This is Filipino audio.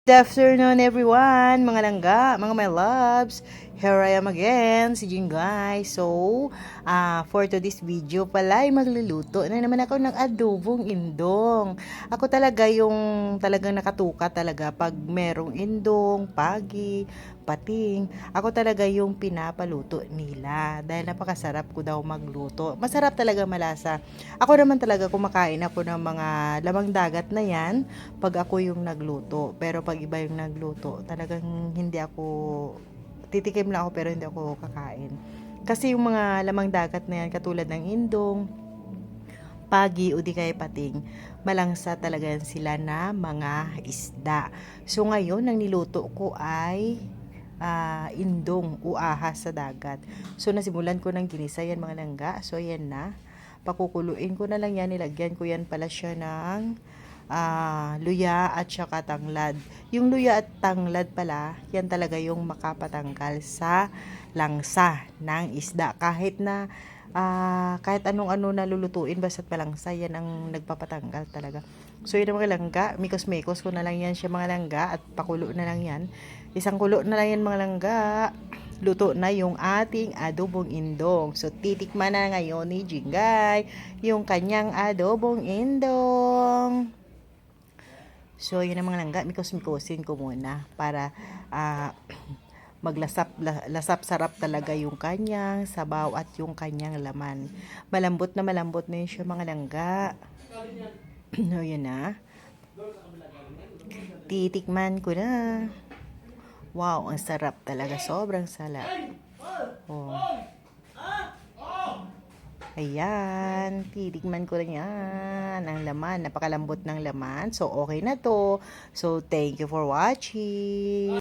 Good afternoon everyone, mga langga, mga my loves. Here I am again, si Jingay. So, for today's video pala ay magluluto na naman ako ng adobong indong. Ako talaga yung talagang nakatuka talaga pag merong indong, pagi, pating. Ako talaga yung pinapaluto nila dahil napakasarap ko daw magluto. Masarap talaga, malasa. Ako naman talaga kumakain ako ng mga lamang dagat na yan pag ako yung nagluto. Pero pag iba yung nagluto, talagang hindi ako, titikim lang ako pero hindi ako kakain. Kasi yung mga lamang dagat na yan, katulad ng indong, pagi o di kaya pating, malangsa talaga yan sila na mga isda. So ngayon, ang niluto ko ay indong o ahas sa dagat. So nasimulan ko ng ginisa yan, mga langga. So yan na. Pakukuluin ko na lang yan. Nilagyan ko yan pala siya ng luya at saka tanglad. Yung luya at tanglad pala, yan talaga yung makapatanggal sa langsa ng isda. Kahit anong-ano na lulutuin, basta't malangsa, yan ang nagpapatanggal talaga. So yun ang mga langga, mikos-mikos ko na lang yan siya, mga langga, at pakulo na lang yan. Isang kulo na lang yan, mga langga. Luto na yung ating adobong indong. So titikman na ngayon ni Jingay yung kanyang adobong indong. So, yun ang mga langga. Mikos-mikosin ko muna para lasap sarap talaga yung kanyang sabaw at yung kanyang laman. Malambot na yun siya, mga langga. No, yun na. Titikman ko na. Wow, ang sarap talaga. Sobrang sarap. Oh. Ayan, titikman ko rin yan. Ang laman, napakalambot ng laman. So, okay na to. So, thank you for watching.